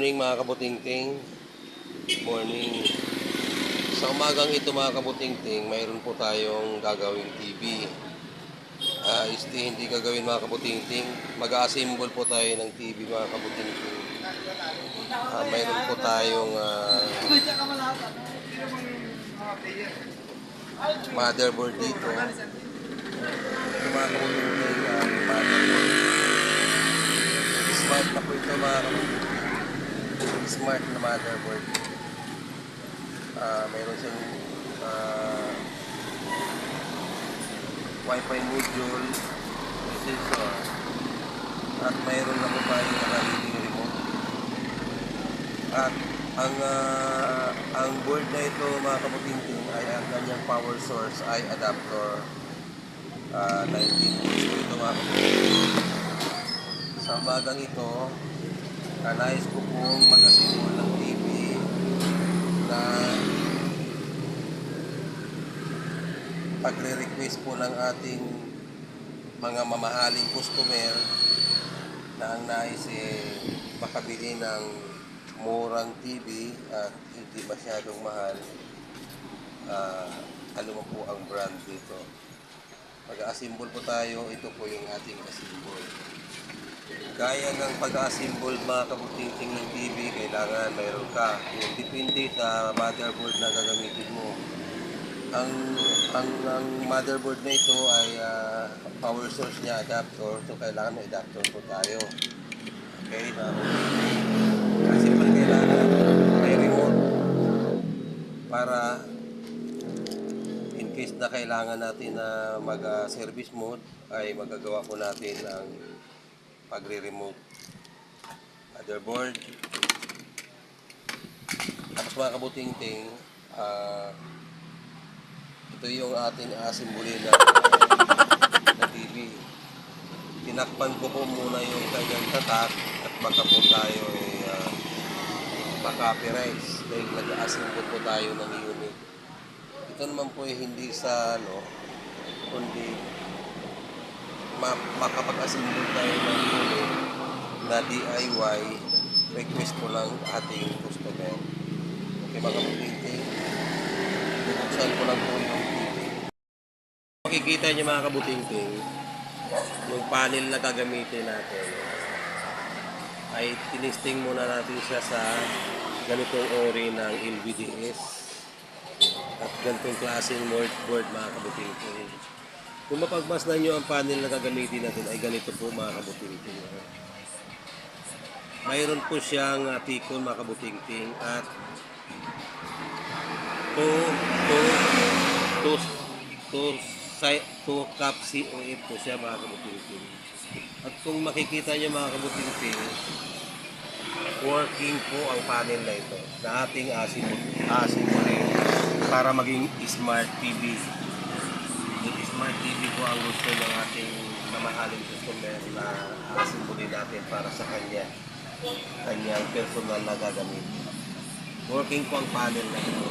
morning mga kabutingting. Good morning. Sa umagang ito mga kabutingting, mayroon po tayong gagawing TV. Hindi gagawin mga kabutingting. Mag-assemble po tayo ng TV mga kabutingting. Mayroon po tayong motherboard dito. Ito mga kabutingting, motherboard. Smart na po ito mga kabutingting. Smart na motherboard. Mayroon siyang Wi-Fi module, sensor, at mayroon na po tayong nakaliting remote. At ang board na ito mga kabutingting ay ang kanyang power source ay adapter 19 volts po ito mga kabutingting. Sa umagang ito, nais ko pong mag-assemble ng TV na pagre-request po ng ating mga mamahaling customer na ang nais makabili ng murang TV at hindi masyadong mahal. Ano mo po ang brand dito. Pag-assemble po tayo, ito po yung ating assemble. Gaya ng pag-assemble mga kabutingting ng TV, kailangan mayroon ka. Yung depende sa motherboard na gagamitin mo. Ang motherboard na ito ay power source niya adapter, so kailangan may adapter po tayo. Okay, kasi kailangan may remote para in case na kailangan natin na mag-service mode ay magagawa po natin ang pagre-remote motherboard. Tapos mga kabutingting, ito yung ating assemble na TV. Tinakpan ko po muna yung kanyang tatak at baka po tayo makapirize dahil nag-assemble po tayo ng unit. Ito naman po hindi sa kundi makapag-assemble tayo ng unit na DIY, request ko lang ating customer. Okay mga kabutingting, bubuksan ko lang po yung TV. Makikita niyo mga kabutingting, yung panel na gagamitin natin ay tinisting muna natin siya sa ganitong ori ng LVDS at ganitong klaseng board mga kabutingting. Kung mapagmasdan nyo ang panel na gagamitin natin ay ganito po mga kabutingting. Mayroon po siyang tikon mga kabutingting at 2 cup COF po siya mga kabutingting. At kung makikita nyo mga kabutingting, working po ang panel na ito na ating assemble para maging smart TV. Yung smart TV po ang gusto ng ating mamahaling customer na assemble natin para sa kanyang personal na gagamitin. Working po ang panel na ito.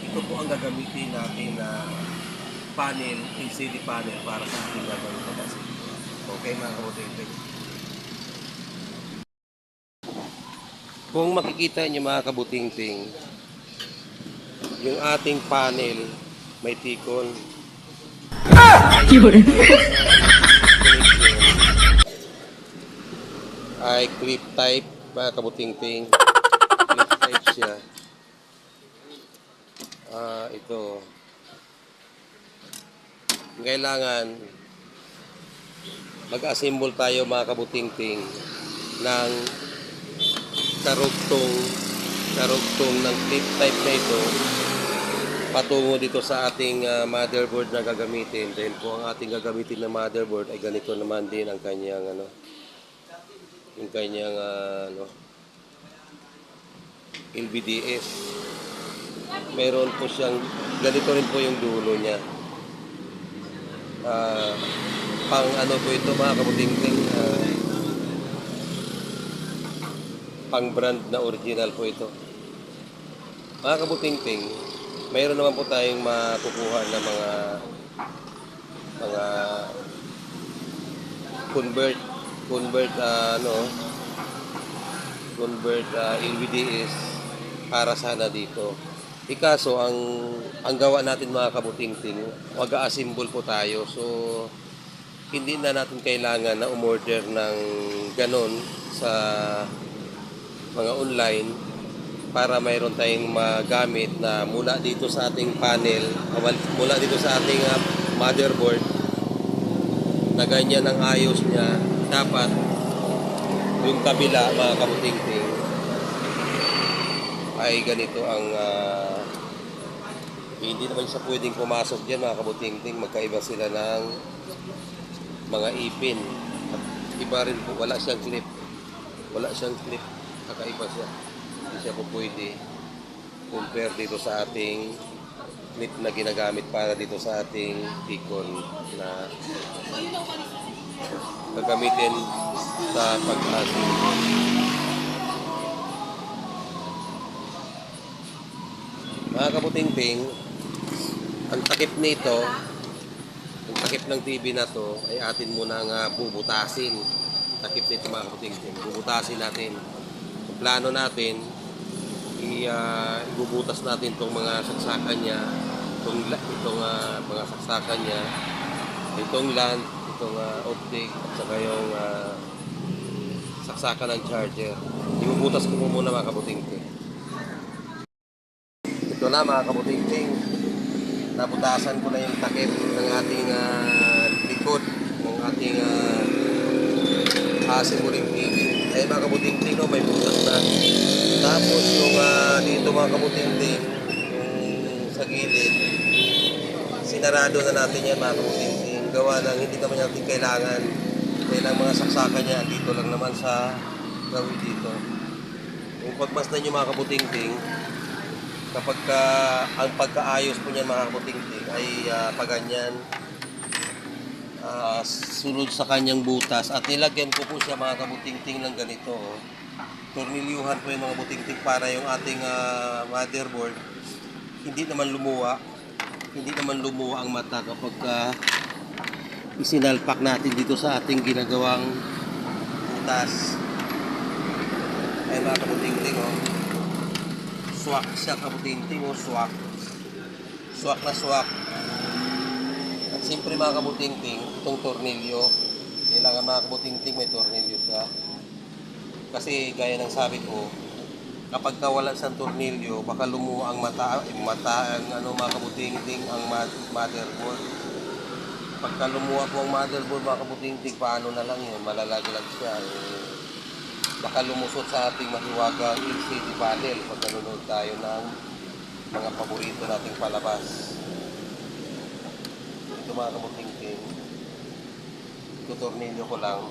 Ito po ang gagamitin natin na panel, LCD panel para sa ating gagawin na kasi. Okay mga kabutingting. Kung makikita niyo mga kabutingting, yung ating panel may tikon. Ay clip type mga kabutingting. Clip type siya. Ito. Kailangan mag-assemble tayo mga kabutingting ng karugtong ng clip type na ito patungo dito sa ating motherboard na gagamitin. Dahil po ang ating gagamitin na motherboard ay ganito naman din ang kanyang LVDS. Meron po siyang ganito rin po yung dulo niya. Pang po ito mga kabutingting, pang brand na original po ito mga kabutingting. Mayroon naman po tayong makukuha na mga convert convert LVDS para sana dito. Ikaso ang gawa natin mga kabutingting, mag-a-assemble po tayo. So hindi na natin kailangan na umorder ng ganon sa mga online para mayroon tayong magamit na mula dito sa ating panel, mula dito sa ating motherboard na ganyan ang ayos niya. Dapat yung kabila mga kabutingting ay ganito ang hindi naman siya pwedeng pumasok dyan mga kabutingting. Magkaiba sila ng mga ipin at iba rin po, wala siyang clip, kakaiba siya, hindi siya po pwede compare dito sa ating clip na ginagamit para dito sa ating Ticon na gagamitin sa pag-asin. Mga kabutingting, ang takip nito, ang takip ng TV na to ay atin muna nga bubutasin. Takip nito mga kabutingting, bubutasin natin. Ang plano natin, ibubutas natin itong mga saksakan niya, itong mga saksakan niya, itong land, itong optic, at saka yung saksakan ng charger. Ibubutas ko muna mga kabutingting. Ito na mga kabutingting, nabutasan ko na yung takip ng ating likod, ng ating asimuling TV. Ay mga kabutingting, no, may butas na. Tapos yung dito mga kabutingting, yung sa gilid, sinarado na natin yan mga kabutingting. Gawa ng hindi naman natin kailangan. Dahil ang mga saksakan niya, dito lang naman sa gawin dito. Kung pagmasdan nyo mga kabutingting, kapag ang pagkaayos po niyan mga kabutingting ay paganyan, sunod sa kanyang butas at nilagyan ko po siya mga kabutingting ng ganito. Tornilyuhan po yung mga butingting para yung ating motherboard hindi naman lumuwa ang mata kapag isinalpak natin dito sa ating ginagawang butas. Ay mga kabutingting, swak siya kabutingting, swak na swak. At siyempre mga kabutingting, itong tornilyo, kailangan mga kabutingting may tornilyo ka. Kasi gaya ng sabi ko, kapag wala sa tornilyo, baka lumuwa ang mata mga kabutingting, ang motherboard. Pagka lumuwa po ang motherboard mga kabutingting, paano na lang yun, malalaglag siya. Baka lumusot sa ating mahiwagang LCD panel pag nanonood tayo ng mga paborito nating palabas. Ito mga kabutingting, tutornilyo ko lang.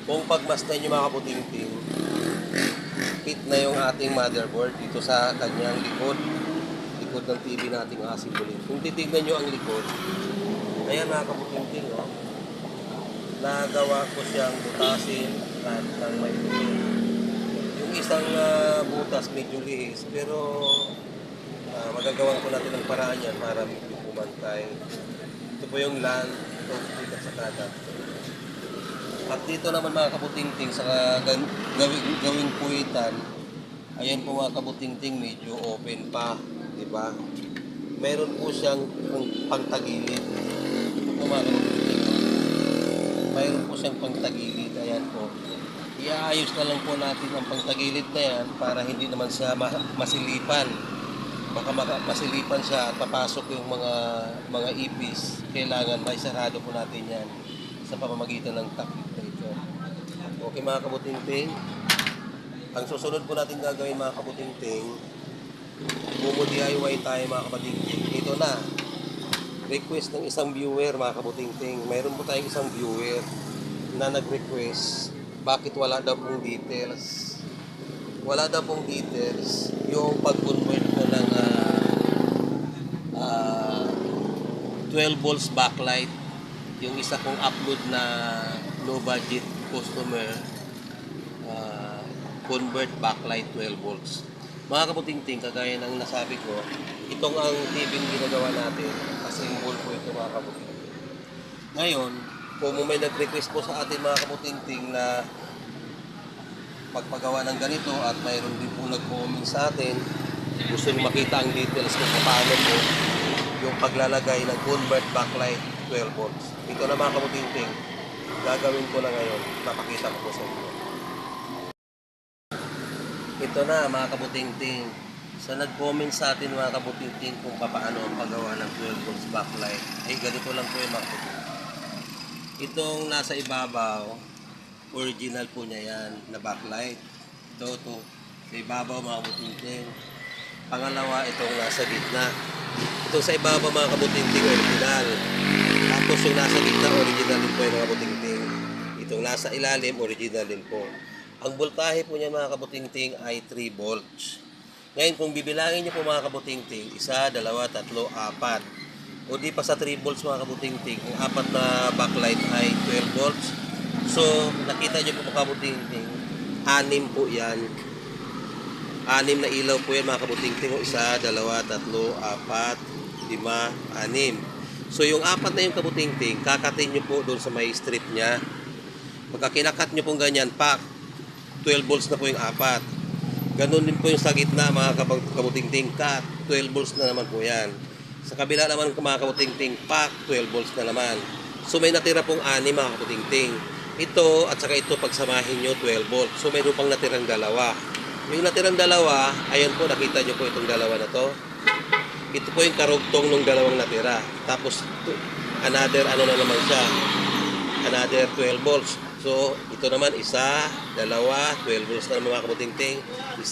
Kung pagmasdan nyo mga kabutingting, fit na yung ating motherboard dito sa kanyang likod ng TV nating asimbulin. Kung titignan nyo ang likod, ayan mga kabutingting, nagawa ko siyang butasin at ng may butil. Yung isang butas medyo lihis, pero magagawan ko natin ng paraan yan para medyo pumantay. Ito po yung land, ito dito sa kanan. At dito naman mga kabutingting sa gawing puwitan, ayan po mga kabutingting, medyo open pa, di ba? Meron po siyang pangtagilid. Ito po mga kabutingting, mayroon po siyang pangtagilid. Ayan po, iaayos na lang po natin ang pangtagilid na yan para hindi naman siya masilipan. Baka masilipan siya at papasok yung mga ipis. Kailangan maisarado po natin yan sa pamamagitan ng takip na ito. Okay mga kabutingting, ang susunod po natin gagawin mga kabutingting, DIY tayo mga kabutingting. Ito na, request ng isang viewer mga kabutingting. Mayroon po tayong isang viewer na nag-request bakit wala daw pong details. Wala daw pong details yung pag-convert ko ng 12 volts backlight. Yung isa kong upload na low budget customer, convert backlight 12 volts. Mga kabutingting, kagaya ng nasabi ko, itong ang TV ginagawa natin, asimbol po ito mga kabutingting. Ngayon, kung may nag-request po sa atin mga kabutingting na pagpagawa ng ganito at mayroon din po nag-comment sa atin, gusto nyo makita ang details kung paano po yung paglalagay ng convert backlight 12 volts. Ito na mga kabutingting, gagawin ko na ngayon, napakita ko po sa inyo. Ito na mga kabutingting, sa nag-comment sa atin mga kabutingting kung paano ang paggawa ng 12 volts backlight, ay ganito lang po yung mga kabutingting. Itong nasa ibabaw, original po niya yan na backlight. Ito sa ibabaw mga kabutingting. Pangalawa, itong nasa gitna. Itong sa ibabaw mga kabutingting, original. Tapos yung nasa gitna, original din po yung mga kabutingting. Itong nasa ilalim, original din po. Ang voltahe po niya mga kabutingting ay 3 volts. Ngayon kung bibilangin niyo po mga kabutingting, 1, 2, 3, 4, o di pa sa 3 volts mga kabutingting, ang apat na backlight ay 12 volts. So nakita niyo po mga kabutingting, 6 po yan. 6 na ilaw po yan mga kabutingting. 1, 2, 3, 4, 5, 6. So yung apat na yung kabutingting, kakatin nyo po doon sa may strip nya. Pagka kinakat nyo pong ganyan, pak, 12 volts na po yung apat. Ganon din po yung sa gitna mga kabutingting, cut, 12 volts na naman po yan. Sa kabila naman mga kabutingting, pak, 12 volts na naman. So may natira pong 6 mga kabutingting. Ito at saka ito pagsamahin nyo 12 volts. So mayroon pang natirang dalawa. Yung natirang dalawa, ayan po, nakita nyo po itong dalawa na to. Ito po yung karugtong ng dalawang natira. Tapos another ano na naman siya, another 12 volts. So ito naman 1, 2, 12 volts na naman mga kabutingting. 1,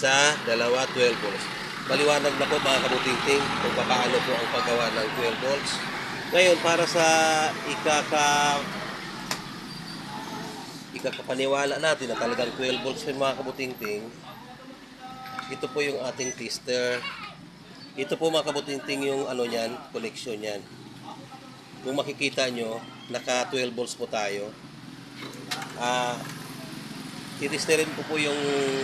2, 12 volts. Maliwanag na po mga kabutingting kung paano po ang paggawa ng 12 volts. Ngayon para sa ikakapaniwala natin na talagang 12 volts yung mga kabutingting, ito po yung ating tester. Ito po mga kabutingting yung ano niyan, connection niyan. Kung makikita nyo, naka 12 volts po tayo. Titesterin ko po yung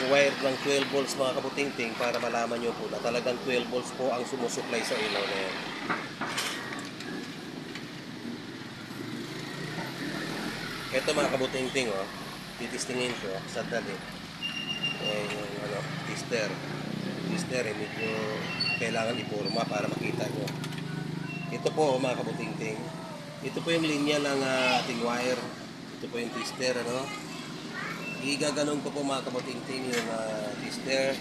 wire ng 12 volts mga kabutingting para malaman nyo po na talagang 12 volts po ang sumusupply sa ilaw na yan. Ito mga kabutingting, oh, titistingin ko, sandali. Yung ano, tester. Tester, medyo kailangan ipurma para makita nyo. Ito po mga kabutingting. Ito po yung linya ng ating wire. Ito po yung tester, ano. Igaganon ko po mga kabutingting yung tester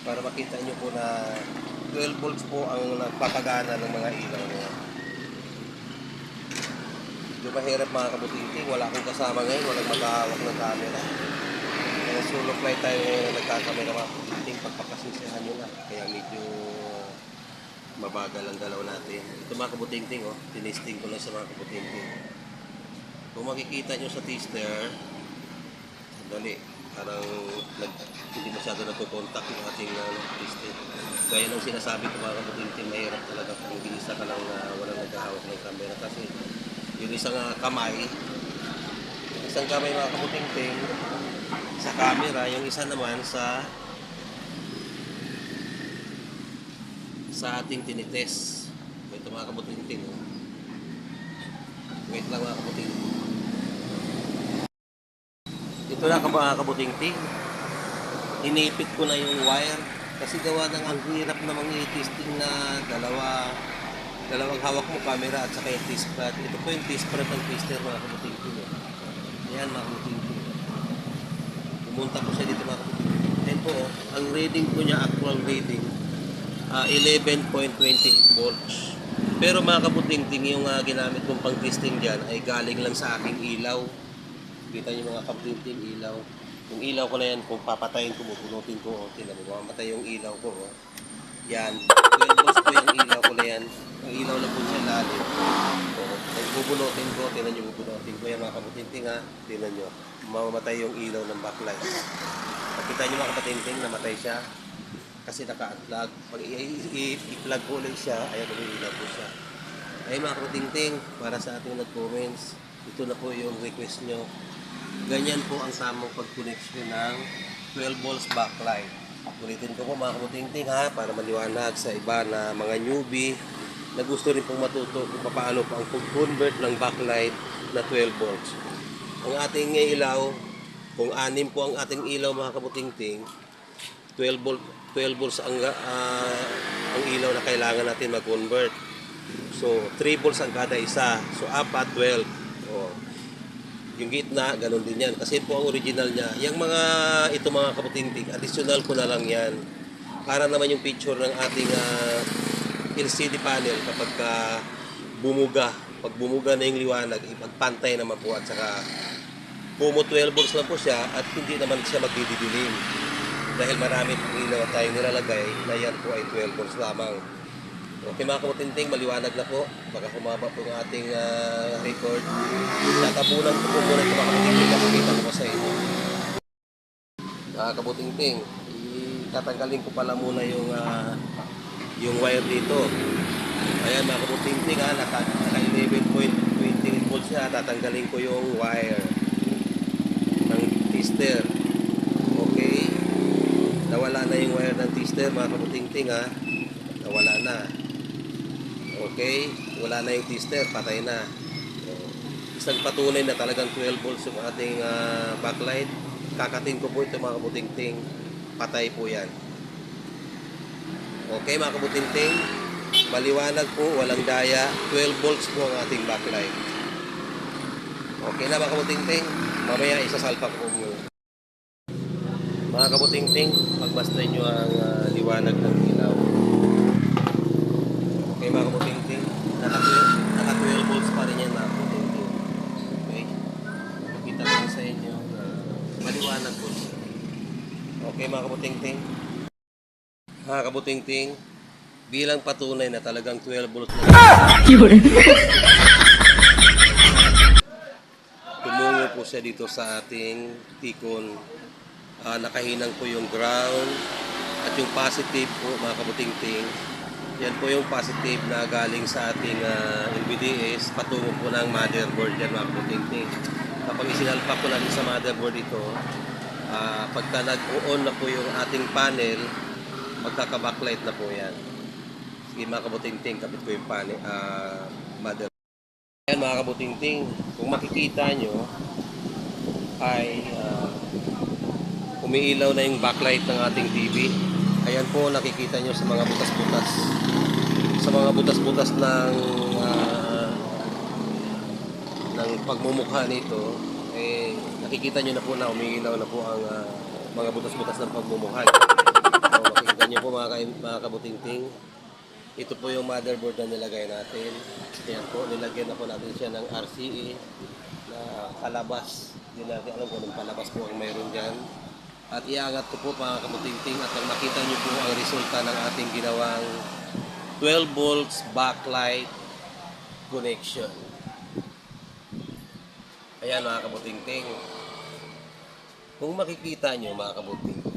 para makita nyo po na 12 volts po ang nagpapagana ng mga ilaw nyo. Medyo mahirap mga kabutingting. Wala akong kasama ngayon. Walang maghahawak ng camera. Kaya solo flight tayo ngayon nagkakamera mga kabutingting. Pagpapasisihan nyo na. Kaya medyo mabagal ang galaw natin. Ito mga kabutingting, oh, tinisting ko lang sa mga kabutingting. Kung makikita nyo sa tester, sandali, parang hindi masyado nagko-contact yung ating tester. Gaya ng sinasabi ko mga kabutingting, mahirap talaga kung isa ka lang walang naghahawak ng camera kasi yung isang kamay mga kabutingting sa camera, yung isa naman sa ating tinitest. Ito mga kabutingting, oh. Wait lang mga kabutingting. Ito na mga kabutingting, inipit ko na yung wire kasi gawa ng ang hirap namang i-testing na dalawang hawak mo camera at saka yung test pad. Ito po yung test pad ng tester mga kabutingting, oh. Ayan mga kabutingting, pumunta ko siya dito mga kabutingting. Ayan po, oh, ang reading ko niya, actual reading 11.20 volts. Pero mga kabutingting, yung ginamit kong pang testing dyan ay galing lang sa aking ilaw. Kita nyo mga kabutingting, ilaw. Yung ilaw ko na yan, kung papatayin ko, bubunutin ko, tinan mo, mamatay yung ilaw ko, oh. Yan, 12 volts po yung ilaw ko na yan. Yung ilaw na po siya lalim. Kung bubunutin ko, tinan nyo, bubunutin ko yan mga kabutingting, ha. Tinan nyo, mamamatay yung ilaw ng backlight. Nakita nyo mga kabutingting, namatay siya. Kasi naka-unplug. Pag i-plug ko ulit siya, ayan ulit ilaw po siya. Ayun mga kabutingting, para sa ating nag-comments, ito na po yung request nyo. Ganyan po ang tamang pag-connection ng 12 volts backlight. Ulitin ko po mga kabutingting, ha, para maliwanag sa iba na mga newbie na gusto rin pong matuto kung paano pa ang pag-convert ng backlight na 12 volts. Ang ating ilaw, kung 6 po ang ating ilaw mga kabutingting, 12 volts ang ilaw na kailangan natin mag-convert. So 3 volts ang kada isa. So 12. Oh. Yung gitna, ganun din yan. Kasi po ang original niya. Yung mga kabutingting, additional ko na lang yan. Para naman yung picture ng ating LCD panel kapag pag bumuga na yung liwanag, ipagpantay naman po at saka pumo 12 volts lang po siya at hindi naman siya magdidilim. Dahil marami pong ilaw na tayong nilalagay na yan po ay 12 volts lamang. Okay mga kabutingting, maliwanag na po. Baka humaba po yung ating record. Tatabunan ko po muna ito mga kabutingting. Nakakita ko sa inyo. Mga kabutingting, tatanggalin ko pala muna yung wire dito. Ayan mga kabutingting, naka 11.20 volts siya. Tatanggalin ko yung wire ng tester. Okay. Nawala na yung wire ng tester mga kabutingting nawala na. Okay, wala na yung tester, patay na. Isang patunay na talagang 12 volts yung ating backlight. Kakatin ko po ito mga kabutingting, patay po yan. Okay mga kabutingting, maliwanag po, walang daya, 12 volts po ang ating backlight. Okay na mga kabutingting, mamaya isasalpak po muna. Mga kabutingting, pagmasdan nyo ang liwanag ng ilaw. Okay mga kabutingting, naka 12 volts pa rin yan mga kabutingting. Okay, makita ko sa inyo maliwanag po siya. Okay mga kabutingting. Mga kabutingting, bilang patunay na talagang 12 volts na tumungo po siya dito sa ating T-con. Nakahinang po yung ground at yung positive po mga kabutingting. Yan po yung positive na galing sa ating LVDS patungo po ng motherboard yan mga kabutingting. Kapag isinalpak ko natin sa motherboard ito, pagka nag-on na po yung ating panel, magkaka-backlight na po yan. Sige mga kabutingting, kapit ko yung panel, motherboard. Yan mga kabutingting, kung makikita nyo ay umiilaw na yung backlight ng ating TV. Ayan po, nakikita nyo sa mga butas-butas. Sa mga butas-butas ng pagmumukha nito, nakikita nyo na po na umiilaw na po ang mga butas-butas ng pagmumukha. So, makikita nyo po mga kabutingting. Ito po yung motherboard na nilagay natin. Ayan po, nilagyan na po natin siya ng RCA na palabas. Hindi natin alam kung anong palabas po ang mayroon dyan. At iangat ko po mga kabutingting at makita nyo po ang resulta ng ating ginawang 12 volts backlight connection. Ayan mga kabutingting. Kung makikita nyo mga kabutingting,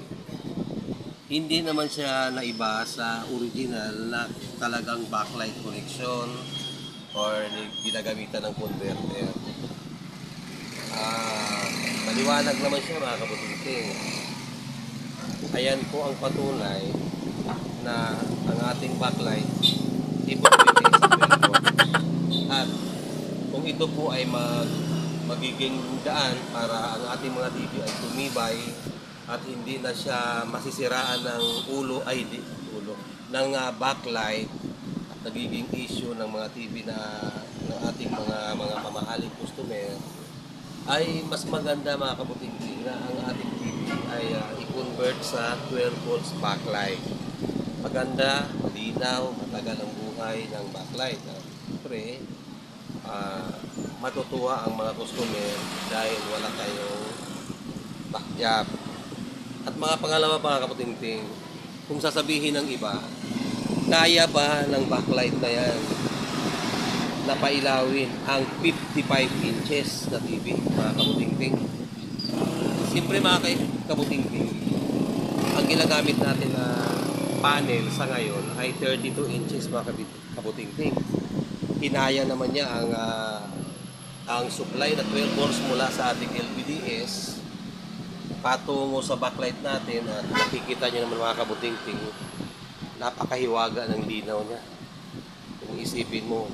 hindi naman siya naiba sa original na talagang backlight connection or ginagamitan ng converter. Maliwanag naman siya mga kabutingting. Ayan po ang patunay na ang ating backlight ibig sa 12 volts. At kung ito po ay magiging daan para ang ating mga TV ay tumibay at hindi na siya masisiraan ng ng backlight at nagiging issue ng mga TV ng ating mga mamahaling customer, ay mas maganda mga kabutingting na ang ating TV ay i-convert sa 12 volts backlight. Maganda, malinaw, matagal ang buhay ng backlight. Siyempre, matutuwa ang mga customer dahil wala tayong backup. At mga pangalawa mga kabutingting, kung sasabihin ng iba, kaya ba ng backlight na yan na pailawin ang 55 inches na TV mga kabutingting? Siyempre mga kabutingting, ang ginagamit natin na panel sa ngayon ay 32 inches mga kabutingting. Hinaya naman niya ang supply na 12 volts mula sa ating LVDS patungo sa backlight natin at nakikita nyo naman mga kabutingting, napakahiwaga ng linaw niya. Yung isipin mo,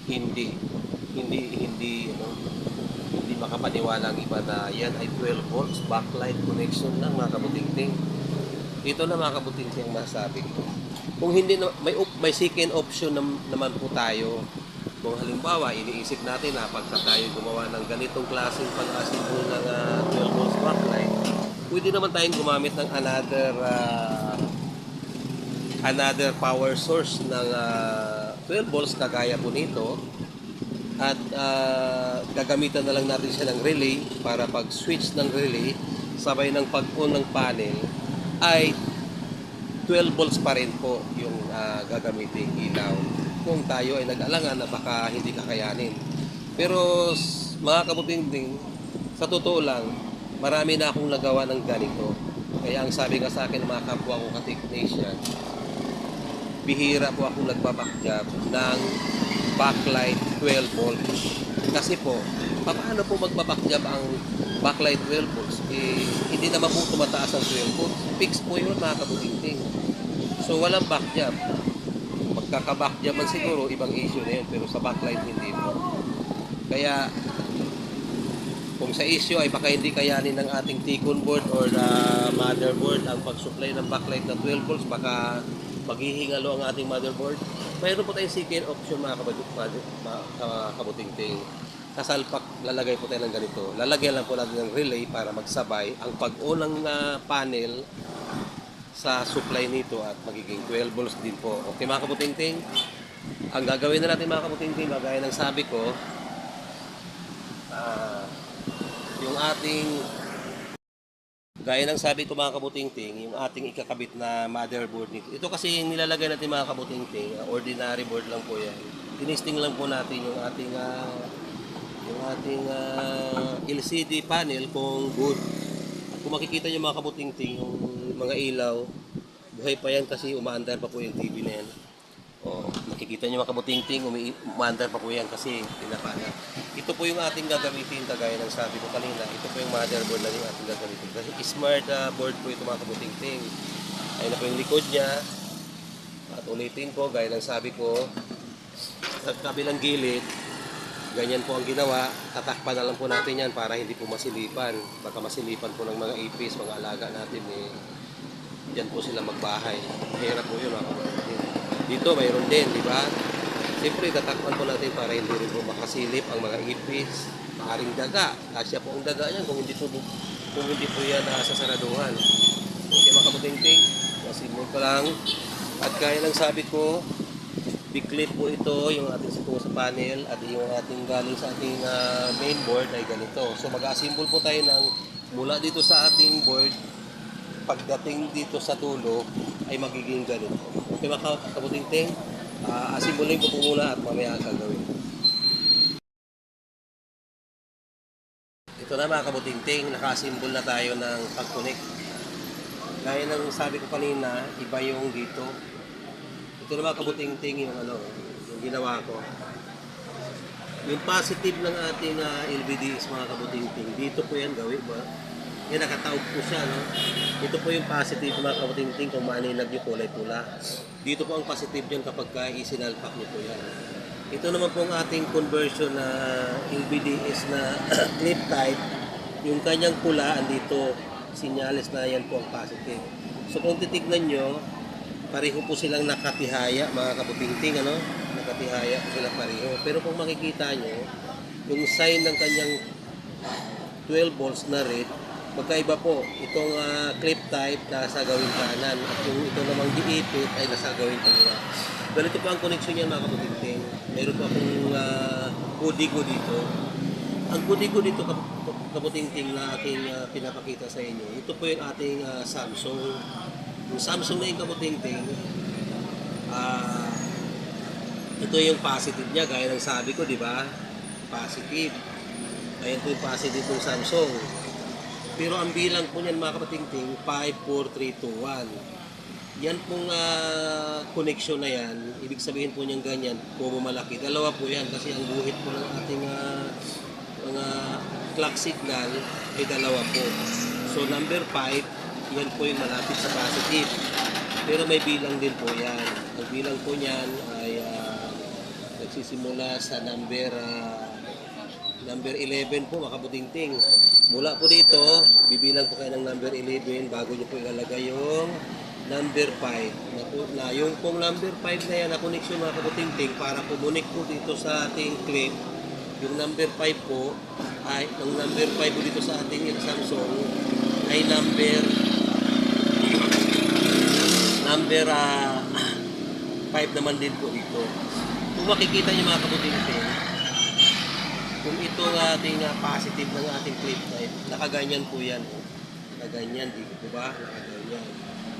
hindi hindi makapaniwala ang iba na yan ay 12 volts backlight connection lang mga kabutingting. Dito na mga kabutingting ang masabi ko. Kung hindi na, may second option naman po tayo. Kung halimbawa iniisip natin na pagka tayo gumawa ng ganitong klaseng pag-assemble ng 12 volts backlight, pwede naman tayong gumamit ng another power source ng 12 volts kagaya po nito. At gagamitan na lang natin siya ng relay para pag switch ng relay sabay ng pag-on ng panel ay 12 volts pa rin po yung gagamitin ilaw kung tayo ay nag-alangan na baka hindi kakayanin. Pero mga kabutingting, sa totoo lang, marami na akong nagawa ng ganito. Kaya ang sabi nga sa akin ng mga kapwa ko ka-technician, bihira po ako nagbabackjob ng backlight 12 volts. Kasi po, paano po magbabackjob ang backlight 12 volts? Hindi naman po tumataas ang 12 volts. Fix po yun mga kabutingting. So walang backjob. Magkaka-backjob man siguro, ibang issue na yun. Pero sa backlight hindi po. Kaya kung sa issue ay baka hindi kayanin ng ating T-con board or motherboard ang pag-supply ng backlight na 12 volts, baka maghihingalo ang ating motherboard. Mayroon po tayong second option mga kabutingting. Kasalpak, lalagay po tayo ng ganito. Lalagyan lang po natin ng relay para magsabay ang pag-on ng panel sa supply nito at magiging 12 volts din po. Okay mga kabutingting? Ang gagawin na natin mga kabutingting, gaya ng sabi ko, yung ating gaya ng sabi ko mga kabutingting, yung ating ikakabit na motherboard nito. Ito kasi nilalagay natin mga kabutingting, ordinary board lang po yan. Tinisting lang po natin yung ating LCD panel kung good. At kung makikita nyo mga kabutingting, yung mga ilaw, buhay pa yan kasi umaandar pa po yung TV na yan. Makikita nyo mga kabutingting, umaandar pa po yan kasi pinapana. Ito po yung ating gagamitin, kagaya ng sabi ko kanina. Ito po yung motherboard na yung ating gagamitin. Kasi smart board po ito mga kabutingting. Ayun na po yung likod niya. At ulitin ko, gaya ng sabi ko, sa kabilang gilid, ganyan po ang ginawa. Tatakpan na lang po natin yan para hindi po masilipan. Baka masilipan po ng mga ipis, mga alaga natin dyan po sila magbahay. Mahirap po yun mga kabutingting. Dito mayroon din, di ba? Siyempre, tatakpan po natin para hindi rin po makasilip ang mga ipis, maaring daga. Kasya po ang daga yan kung hindi po yan sasaraduhan. Okay mga kabutingting, masimul ko lang. At kaya lang sabi ko, big-clip po ito, yung ating situngo sa panel at yung ating galing sa ating main board ay ganito. So mag-assemble po tayo ng mula dito sa ating board, pagdating dito sa tulo ay magiging ganito. Okay mga kabutingting, asimbulin ko po muna at mamaya ang gagawin. Ito na mga kabutingting, naka-assemble na tayo ng pag-connect. Gaya ng sabi ko kanina, iba yung dito. Ito na mga kabutingting yung yung ginawa ko. Yung positive ng ating LVDs mga kabutingting, dito po yan gawin ba? Yan, nakataog po siya, no? Ito po yung positive mga kabutingting kung maaninag nyo kulay pula. Dito po ang positive dyan kapag isinalpak nyo po yan. Ito naman po ang ating conversion na LVDs na clip type. Yung kanyang pula, andito, sinyalis na yan po ang positive. So kung titignan nyo, pareho po silang nakatihaya mga kabutingting, nakatihaya po sila pareho. Pero kung makikita nyo, yung sign ng kanyang 12 volts na red, magkaiba po. Itong clip type nasa gawing kanan at yung ito namang diipit ay nasa gawing kaliwa. Ganito po ang connection niya mga kabutingting. Mayroon po akong kudigo dito. Ang kudigo dito kabutingting na aking pinapakita sa inyo. Ito po yung ating Samsung. Yung Samsung na yung kabutingting, ito yung positive niya, gaya ng sabi ko, di ba? Positive. Ayan po yung positive ng Samsung. Pero ang bilang po niyan mga kabutingting, 5, 4, 3, 2, 1. Yan pong connection na yan, ibig sabihin po niyang ganyan, puro malaki. Dalawa po yan kasi ang buhit po ng ating mga clock signal ay dalawa po. So number 5, yan po yung malapit sa positive. Pero may bilang din po yan. Ang bilang po niyan ay nagsisimula sa number 11 po, mga kabutingting. Mula po dito, bibilang po kayo ng number 11 bago nyo po ilalagay yung number 5. Yung pong number 5 na yan na connection, mga kabutingting, para kumunik po dito sa ating clip, yung number 5 po, ay, ang number 5 po dito sa ating Samsung, ay number 5 naman din po ito. Kung makikita niyo, mga kabutingting, kung ito ang ating positive ng ating clip type, nakaganyan po yan. Nakaganyan, di po ba? Nakaganyan.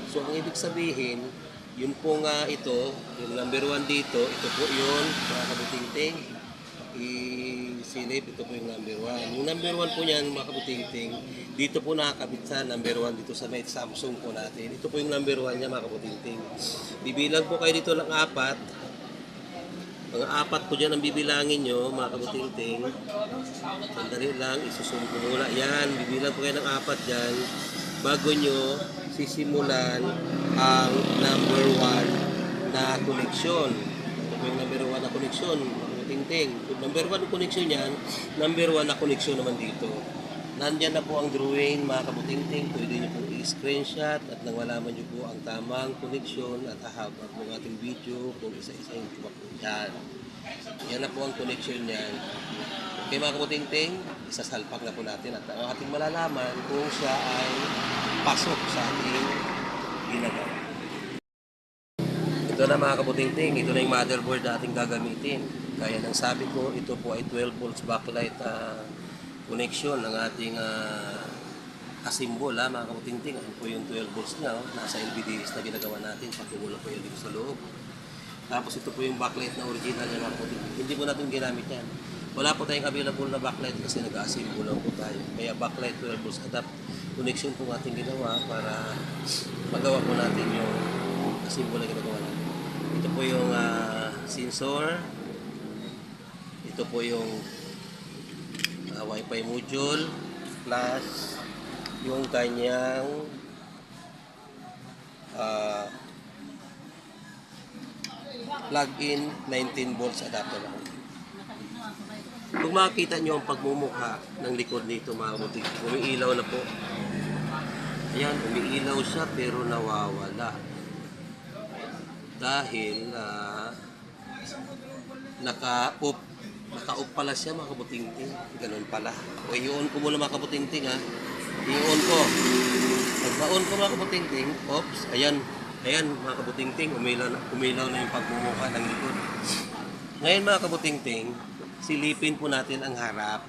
So, ang ibig sabihin, yun po nga ito, yung number 1 dito, ito po yun, mga kabutingting. I-silip, ito po yung number 1. Yung number 1 po niyan, mga kabutingting, dito po nakakabit sa number 1 dito sa may Samsung po natin. Ito po yung number 1 niya, mga kabutingting. Bibilang po kayo dito ng 4. Mga 4 po dyan ang bibilangin nyo, mga kabutingting. Sandali lang, isusum ko muna. Yan, bibilang po kayo ng 4 dyan bago nyo sisimulan ang number 1 na connection. Ito po yung number 1 na connection, mga kabutingting. Number 1 na connection yan, number 1 na connection naman dito. Nandyan na po ang drawing, mga kabutingting. Pwede nyo po i-screenshot at nang malaman nyo po ang tamang connection at hahaba po ang ating video kung isa-isa yung po yan. Yan na po ang connection niyan. Okay, mga kabutingting, isasalpak na po natin at ang ating malalaman kung siya ay pasok sa ating ginagawa. Ito na, mga kabutingting, ito na yung motherboard na ating gagamitin. Kaya nang sabi ko, ito po ay 12 volts backlight connection ng ating asimbol, mga kabutingting. Ano po yung 12 volts niya, nasa LVDS na ginagawa natin, patungo po yan dito sa loob. Tapos ito po yung backlight na original niya, mga kabutingting. Hindi po natin ginamit yan. Wala po tayong available na backlight kasi nag-asimbol lang po tayo. Kaya backlight 12 volts adapt connection po ating ginawa para magawa po natin yung asimbol na ginagawa natin. Ito po yung sensor. Ito po yung Wi-Fi module plus yung kanyang plug-in 19 volts adapter lang. Kung makikita nyo ang pagmumukha ng likod nito, mga kabutingting, umiilaw na po. Ayan, umiilaw siya pero nawawala. Dahil naka-off pala siya, mga kabutingting. Ganun pala. O i-on ko muna, mga kabutingting, ha. I-on ko. Pag ma-on ko, mga kabutingting, oops, ayan, mga kabutingting, umilaw na yung pagmumukha ng likod. Ngayon, mga kabutingting, silipin po natin ang harap.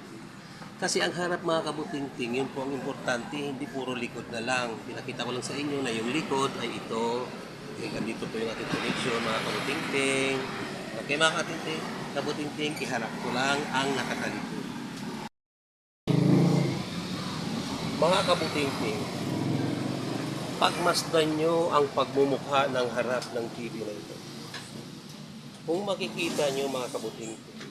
Kasi ang harap, mga kabutingting, yun po ang importante, hindi puro likod na lang. Pinakita ko lang sa inyo na yung likod ay ito. Okay, dito po yung ating connection, mga kabutingting. Okay, mga kabutingting, iharap ko lang ang nakatalikod. Mga kabutingting, pagmasdan nyo ang pagmumukha ng harap ng TV na ito. Kung makikita nyo, mga kabutingting,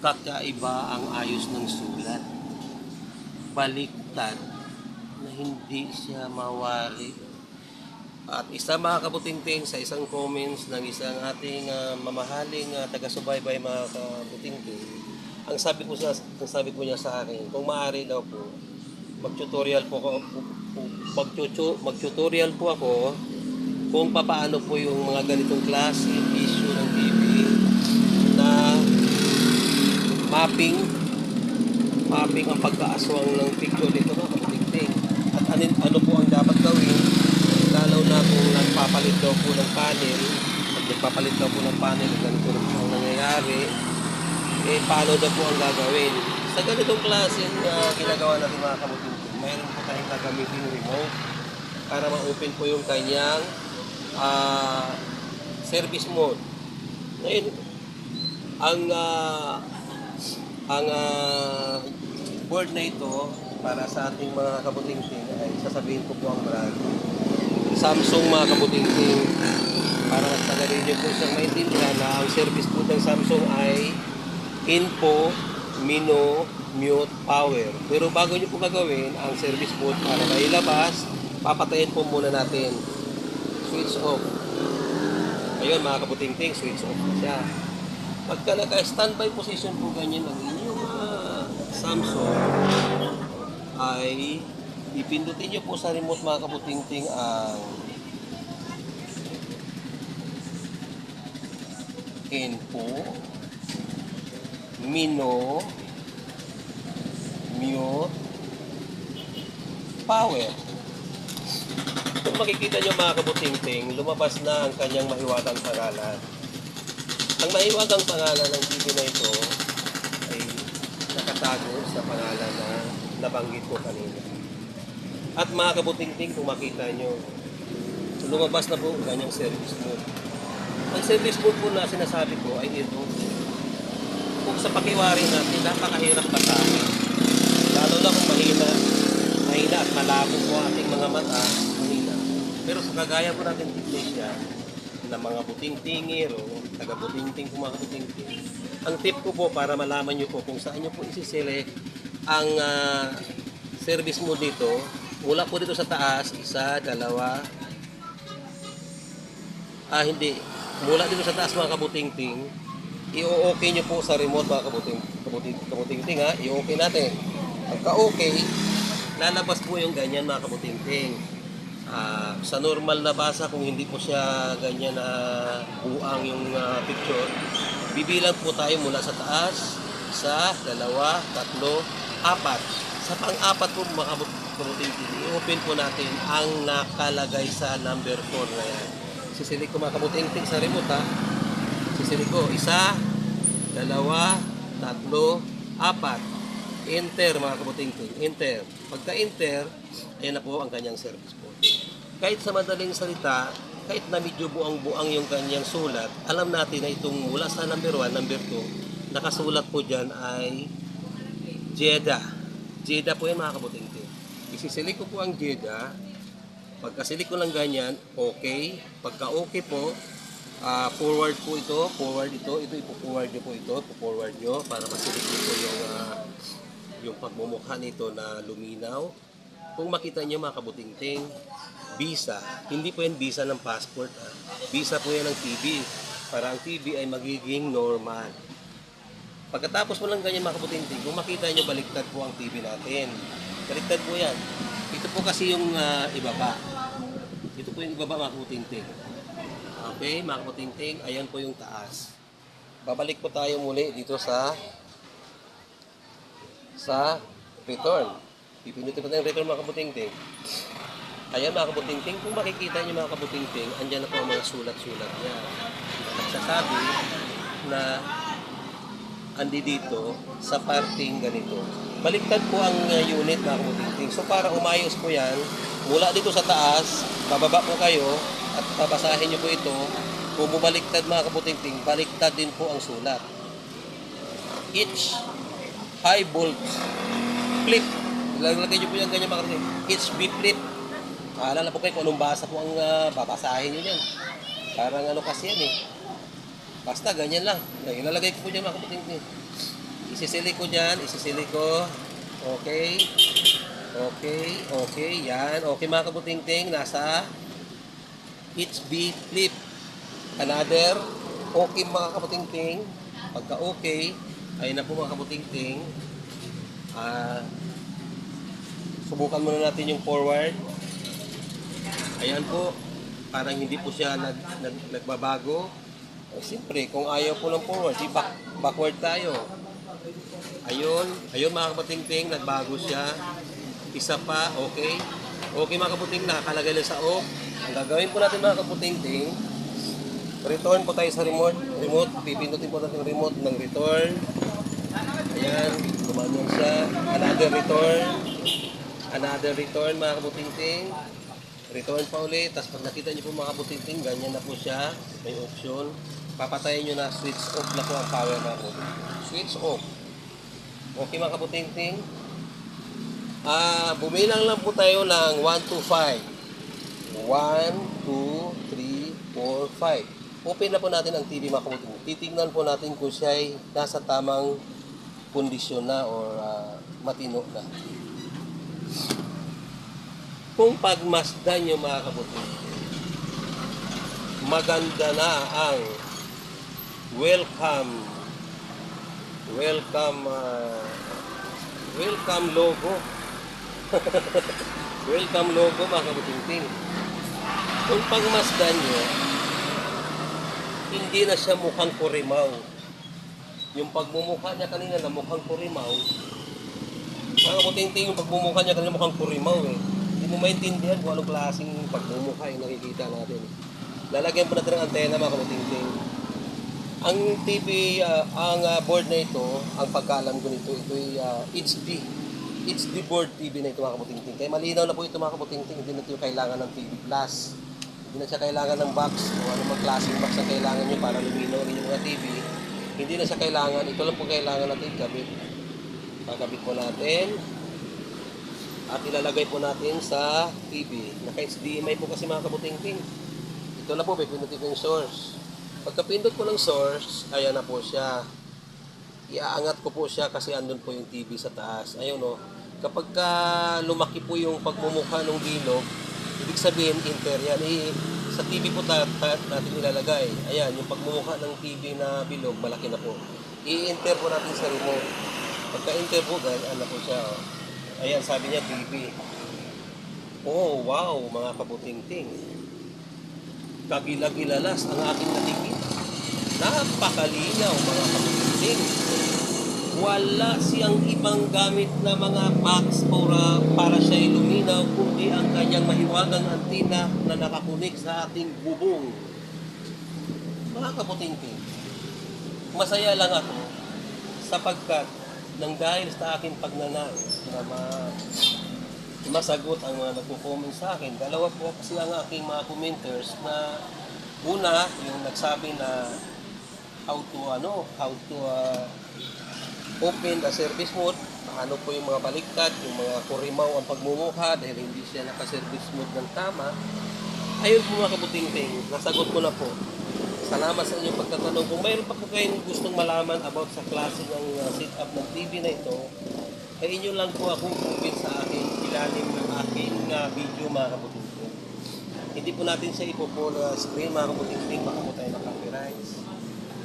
kakaiba ang ayos ng sulat. Baliktad na hindi siya mawari. At isa, mga kabutingting, sa isang comments ng isang ating mamahaling taga-subaybay, mga kabutingting, ang sabi po niya sa akin, kung maaari daw po, mag-tutorial po ako kung paano po yung mga ganitong klase issue ng TV na mapping ang pagkaaswang ng picture dito, mga kabutingting. At ano po ang dapat gawin, lalo na kung nagpapalit daw po ng panel, ganito rin po ang nangyayari, paano daw po ang gagawin. Sa ganitong klase ginagawa natin, mga kabutingting, mayroon po tayong gagamitin remote para ma-open po yung kanyang service mode. Ngayon, ang board na ito para sa ating mga kabutingting ay sasabihin ko po ang brand. Samsung, mga kabutingting, para mas tagalin nyo po siyang maintindihan na ang service po ng Samsung ay info, mino, mute, power. Pero bago nyo po gagawin ang service mode para mailabas, papatayin po muna natin. switch off. Ayun mga kabuting-ting, switch off na siya. Pagka naka-standby position po ganyan ang inyong Samsung, ay ipindutin nyo po sa remote mga kabuting-ting ang info, mino, mute, power. Kung makikita nyo mga kabuting-ting, lumabas na ang kanyang mahiwagang pangalan. Ang mahiwagang pangalan ng TV na ito ay nakatago sa pangalan na nabanggit ko kanina. At mga kabuting-ting, kung makita nyo, lumabas na po ang kanyang service mode. Ang service mode po na sinasabi ko ay ito. Kung sa pakiwari natin, napakahirap basahin. Lalo na kung mahina at malabo po ating mga mata, mahina. Pero sa kagaya po natin technician na mga buting-tingero, taga-buting-ting po mga buting-ting, ang tip ko po para malaman nyo po kung saan nyo po isi-select ang service mode dito, mula po dito sa taas, isa, dalawa, mula dito sa taas mga kabuting-ting, i-okay nyo po sa remote mga kabuting-ting ha, i-okay natin. Pagka-okay, lalabas po yung ganyan mga kabuting-ting. Sa normal na basa, kung hindi po siya ganyan na buang yung picture, bibilang po tayo mula sa taas, isa, dalawa, tatlo, apat. Sa pang-apat po mga kabuting-ting, i-open po natin ang nakalagay sa number 4 na yan. Sisilik ko mga kabuting-ting sa remote ha. Sisilik ko, isa, dalawa, tatlo, apat. Enter mga kabuting-ting, enter. Pagka-enter, ayan na po ang kanyang service po. Kahit sa madaling salita, kahit na medyo buang-buang yung kanyang sulat, alam natin na itong mula sa number 1, number 2, nakasulat po dyan ay Jeddah. Jeddah po yan mga kabuting-ting. Isisilik ko po ang Jeddah. Pagkasilik ko lang ganyan, okay. Pagka okay po, forward po ito, ito ipo-forward nyo po ito, ipo-forward nyo para masilik po yung pagmumukha nito na luminaw. Kung makita nyo mga kabuting-ting, visa, hindi po yan visa ng passport. Visa po yan ng TV, para ang TV ay magiging normal. Pagkatapos mo lang ganyan mga kabuting-ting, kung makita nyo baliktad po ang TV natin. Baliktad po yan. Ito po kasi yung ibaba. Ito po yung ibaba mga kabuting-ting. Okay, mga kabuting-ting, ayan po yung taas. Babalik po tayo muli dito sa return. Pipindutin po tayo yung return mga kabuting-ting. Ayan mga kabuting-ting, kung makikita nyo mga kabuting-ting, andyan na po ang mga sulat-sulat niya. Nagsasabi na andi dito sa parting ganito. Baliktad po ang unit mga kabuting-ting. So para umayos po yan, mula dito sa taas, bababa po kayo at babasahin nyo po ito. Kung bumaliktad mga kabuting-ting, baliktad din po ang sulat. Each high volts flip. Lalagay nyo po yung ganyan mga kabuting. Each B flip. Alala po kayo kung anong basa po ang babasahin nyo yan. Parang ano kasi yan eh. Basta ganyan lang. Ilalagay ko po dyan mga kabuting-ting. Isisilik ko dyan, isisilik ko. Okay. Okay, okay. Yan. Okay mga kabuting-ting. Nasa each B flip. Another. Okay mga kabuting-ting. Pagka okay, ayun na po mga kabuting-ting. Subukan muna natin yung forward. Ayan po. Parang hindi po siya nagbabago. Siyempre, kung ayaw po ng forward, di backward tayo. Ayun mga kabuting-ting, nagbago siya. Isa pa, okay. Okay mga kabuting, nakakalagay lang sa off. Ang gagawin po natin mga kabuting-ting, return po tayo sa remote. Pipindutin po natin yung remote ng return. Ayan, gumanyan siya. Another return mga kabuting-ting. Return pa ulit. Tapos pag nakita niyo po mga kabuting-ting, ganyan na po siya. May option. Papatayin nyo na switch off na po ang power na po. Switch off. Okay mga kabuting-ting. Bumilang lang po tayo ng 1 to 5. 1, 2, 3, 4, 5. Open na po natin ang TV mga kabuting. Titignan po natin kung siya ay nasa tamang kondisyon na or matino na. Kung pagmasdan nyo mga kabuting, maganda na ang welcome welcome welcome logo. Welcome logo mga kabutingting. Kung pagmasdan nyo, hindi na siya mukhang kurimaw. Yung pagmumukha niya kanina na mukhang kurimaw, mga kabutingting, yung pagmumukha niya kanina mukhang kurimaw eh. Hindi mo maintindihan kung anong klaseng pagmumukha yung nakikita natin. Lalagyan po natin ng antena mga kabutingting. Ang TV, ang board na ito, ang pagkaalam ko nito, ito ay HD board TV na ito mga kabutingting. Kaya malinaw na po ito mga kabutingting, hindi na ito kailangan ng TV Plus. Hindi na siya kailangan ng box o anumang klaseng box ang kailangan nyo para luminaw rin yung mga TV. Hindi na siya kailangan, ito lang po kailangan natin kabit. Kakabit po natin at ilalagay po natin sa TV. Naka-HDMI po kasi mga kabutingting. Ito na po, pipindutin ko yung source. Pagkapindot ko ng source, ayan na po siya. Iaangat ko po siya kasi andun po yung TV sa taas. Ayun o. Kapag lumaki po yung pagmumukha ng bilog, ibig sabihin inter yan. Sa TV po natin ilalagay. Ayan, yung pagmumukha ng TV na bilog, malaki na po. I-enter po natin sa remote. Pagka-enter po, ganyan na po siya. O. Ayan, sabi niya TV. Oh, wow, mga kabutingting. Kagilagilalas ang aking nakikita. Napakalinaw mga kabutingting. Wala siyang ibang gamit na mga box para siya iluminaw, kundi ang kanyang mahiwagang antina na nakakunik sa ating bubong. Mga kabutingting, masaya lang ako sapagkat nang dahil sa aking pagnanais na masagot ang mga nagko-comment sa akin. Dalawa po kasi ang aking mga commenters na una, yung nagsabi na how to open the service mode, ano po yung mga baliktad, yung mga kurimaw ang pagmumukha dahil hindi siya naka-service mode ng tama. Ayun po mga kabutingting, nasagot ko na po. Salamat sa inyong pagtatanong. Kung mayroon pa po kayong gustong malaman about sa klase ng setup ng TV na ito, ay inyo lang po akong open sa aking ilalim ng aking video mga kabutingting. Hindi po natin siya ipo-full screen mga kabutingting, baka po tayo na-copyright.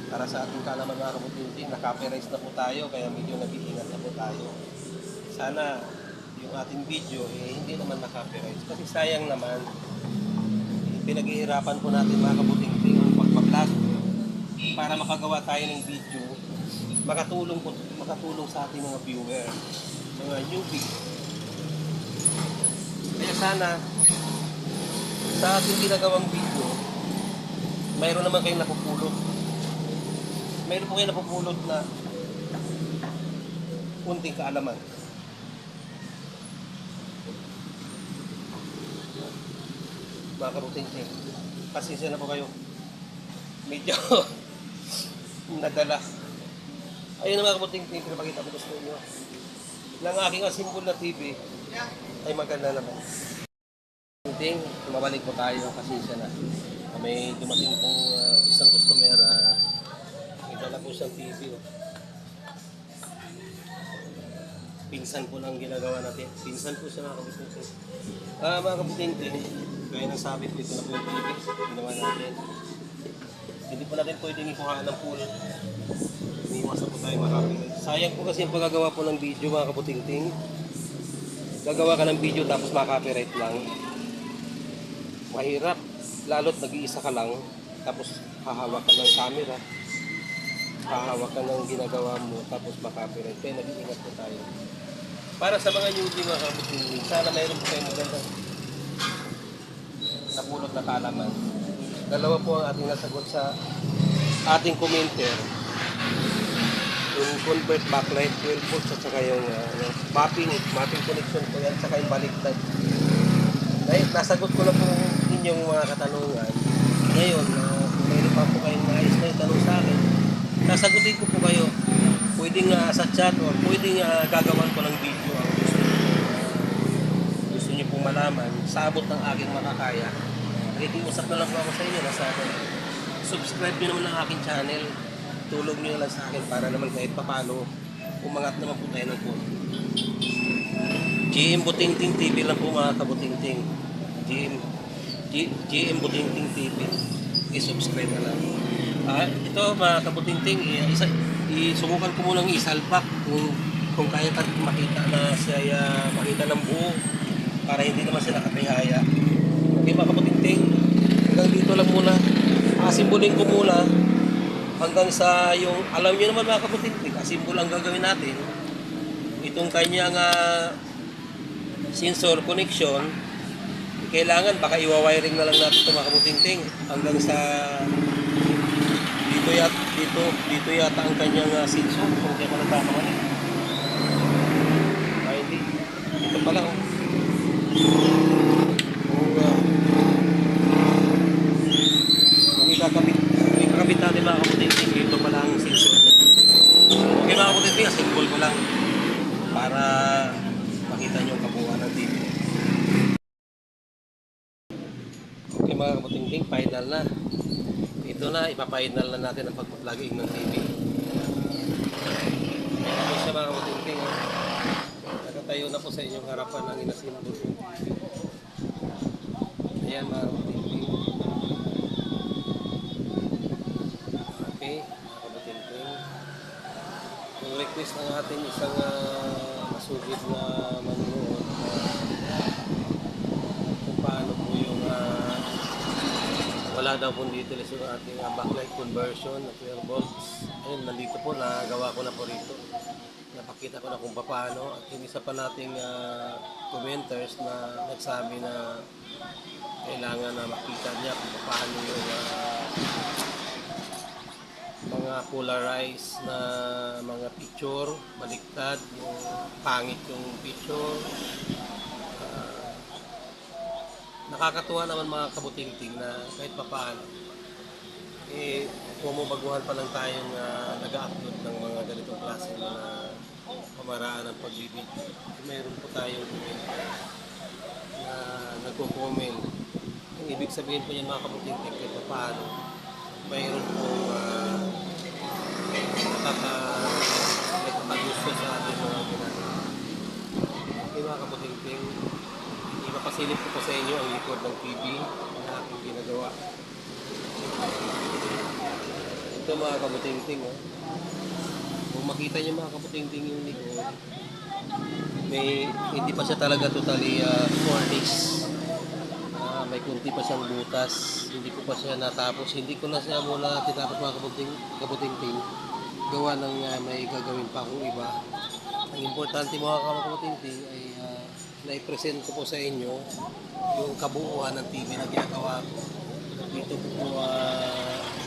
Para sa ating kalaman mga kabutingting, na-copyright na po tayo, kaya medyo nag-iingat na po tayo. Sana yung ating video hindi naman na-copyright. Kasi sayang naman, pinaghihirapan po natin mga kabutingting ang pagpa-vlog para makagawa tayo ng video, makatulong sa ating mga viewer, mga newbie. Kaya sana sa ating ginagawang video, mayroon naman kayong napupulot. Mayroon po kayong napupulot na kunting kaalaman. Mga kabutingting, pasensya na po kayo. Medyo nadala. Ayun na mga kabutingting, pinapakita ko sa inyo. Ng aking asimbol na TV ay maganda naman. Kabutingting, mabalik po tayo, pasensya na. May dumating pong isang customer, may dala po siyang TV. Pinsan po lang ginagawa natin. Pinsan po siya mga kabutingting. Mga kabutingting, gaya ng sabi ko, ito na po yung TV. Ginawa natin. Hindi po natin pwedeng ikuhaan ng pool. Iniwas na po tayo marami. Sayang po kasi yung paggagawa po ng video mga kabutingting. Gagawa ka ng video tapos makaka-copyright lang. Mahirap. Lalo't nag-iisa ka lang. Tapos hahawak ka ng camera. Hahawak ka ng ginagawa mo. Tapos makaka-copyright. Kaya nag-iingat po tayo. Para sa mga newbie mga kabutingting, sana mayroon po kayo magandang napulot na kaalaman. Dalawa po ang ating nasagot sa ating commenter. Yung convert backlight 12 volts at saka yung mapping connection po yan, at saka yung baliktad. Dahil nasagot ko na po inyong mga katanungan. Ngayon, kung mayroon pa po kayong nais na itanong sa akin, nasagutin ko po kayo. Pwedeng sa chat o pwedeng gagawan ko ng video ang gusto niyo pong malaman sa abot ng aking makakaya. Nakikiusap na lang po ako sa inyo na sa akin. Subscribe nyo naman ang aking channel. Tulog nyo lang sa akin para naman kahit papalo umangat naman po tayo ng phone. GM Butingting TV lang po mga kabutingting. GM Butingting TV. i-subscribe na lang. Ito mga kabutingting, isubukan ko munang isalpak kung kaya ka makita na siya makita ng buo para hindi naman siya nakatihaya. Okay mga kabutingting, hanggang dito lang muna. Asimbolin ko muna hanggang sa yung, alam niyo naman mga kabutingting, asimbol ang gagawin natin. Itong kanyang sensor connection, kailangan baka iwa-wiring na lang natin ito mga kabutingting hanggang sa dito yata ang kanyang sensor kung kaya pa nagkakamali. Ay hindi, ito pala oh. Kung ikakabit natin mga kabutingting, dito pala ang sensor niya. Okay mga kabutingting, asimbol ko lang para makita nyo ang kabuuan ng TV. Okay mga kabutingting, final na. Ito na, ipa-final na natin ang pagpa-plugging ng TV. Ito siya mga kabutingting. Nakatayo na po sa inyong harapan ang inasimbol ng TV. Ayan mga kabutingting. Okay, mga kabutingting. Yung request ng ating isang masugid na manunood kung paano po yung wala daw po dito yung ating backlight conversion na 12 volts. Ayun, nandito po, nagawa ko na po rito. Napakita ko na kung paano. At yung isa pa nating commenters na nagsabi na kailangan na makita niya kung paano yung mga polarized na mga picture, baliktad, yung pangit yung picture. Nakakatuwa naman mga kabutingting na kahit papaano pumubaguhan pa lang tayong nag-upload ng mga ganitong klase na pamaraan ng pagbibig. Mayroon po tayong na nagko-comment. Ang ibig sabihin po niyan mga kabutingting kahit papaano mayroon pong nakakagusto sa ating mga ginagawa. Okay mga kabutingting, ipapasilip ko po sa inyo ang likod ng TV na aking ginagawa. Ito mga kabutingting, oh. Kung makita niyo mga kabutingting yung likod, hindi pa siya talaga totally cornice. May kunti pa siyang butas, hindi ko pa siya natapos, hindi ko na siya muna tinapos mga kabutingting. Gawa ng may gagawin pa akong iba. Ang importante mga kabutingting ay na-present ko po sa inyo yung kabuuan ng TV na ginagawa ko. Dito po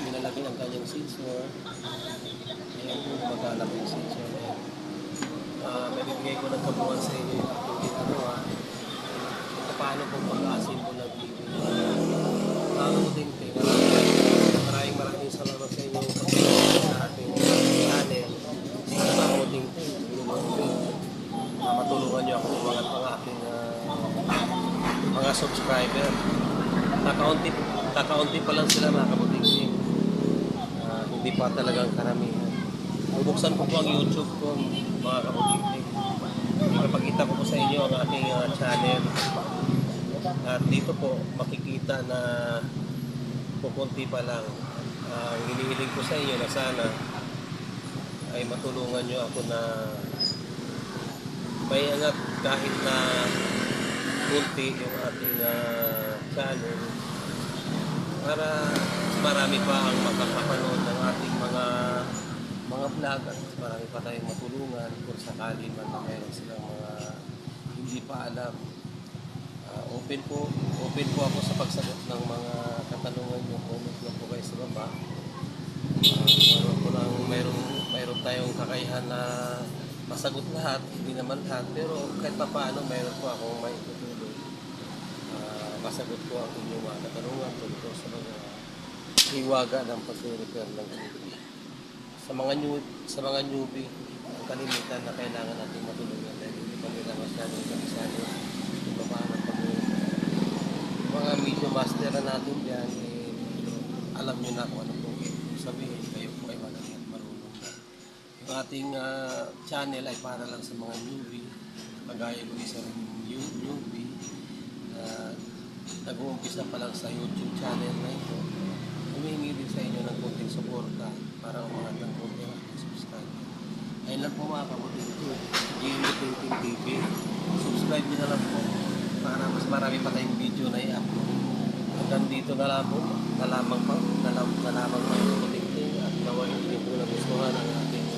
nilalagay ang kanyang sensor. Ayan po, maghanap yung sensor. May bibigay ko ng kabuuan sa inyo yung aking ginagawa. Ito paano po pag-assemble ng TV. Kabutingting, maraming salamat sa inyo sa ating channel. Kabutingting, matulungan nyo ako umangat ang aking mga subscriber. Kakaunti pa lang sila mga kabutingting. Hindi pa talagang karamihan. Bubuksan ko po ang YouTube ko mga kabutingting. Ipapakita ko po sa inyo ang aking channel. At dito po makikita na pupunti pa lang. Ang hinihiling ko sa inyo na sana ay matulungan nyo ako na may angat kahit na kunti yung ating channel para marami pa ang makakapanood ng ating mga vlog at marami pa tayong matulungan kung sakali man na mayroon silang mga hindi pa alam. Open po ako sa pagsagot ng mga katanungan nyo. Comment lang po kayo sa baba. Mayroon tayong kakayahan na masagot lahat, hindi naman lahat, pero kahit pa paano mayroon po akong may tutulong. Masagot ko ang inyong mga katanungan tungkol sa mga hiwaga ng pag-repair ng TV. Sa mga newbie, ang kalimitan na kailangan natin matulungan dahil hindi pa nila masyadong kabisado kung paano pag-repair. Mga video master na natin dyan, alam nyo na kung ano po sabihin, kayo po ay marunong na. Yung ating channel ay para lang sa mga newbie, kagaya ko isa rin newbie, nag-uumpisa pa lang sa YouTube channel na ito. Ang humihingi din sa inyo ng konting suporta para umangat ng konting subscribe. Ayun lang po mga kabuting ko. Gino Tinting TV. Subscribe nyo na lang po para mas marami pa tayong video na i-upload. Hanggang dito na lang po. Na lamang mga kabuting ting at nawa hindi po nagustuhan ang ating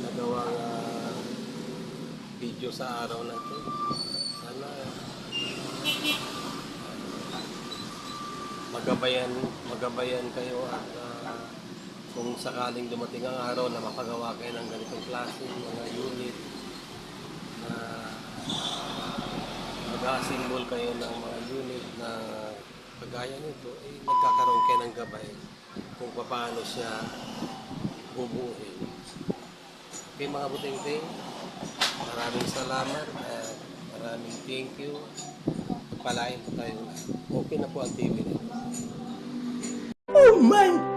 nagawang video sa araw na ito. Sana magabayan kayo at kung sakaling dumating ang araw na mapagawa kayo ng ganitong klase mga unit na mag-assemble kayo ng mga unit na kagaya nito, nagkakaroon kayo ng gabay kung paano siya bubuuin. Okay mga buting-ting, maraming salamat at maraming thank you. Pagpalain po tayo. Okay na po ang TV nito. Oh my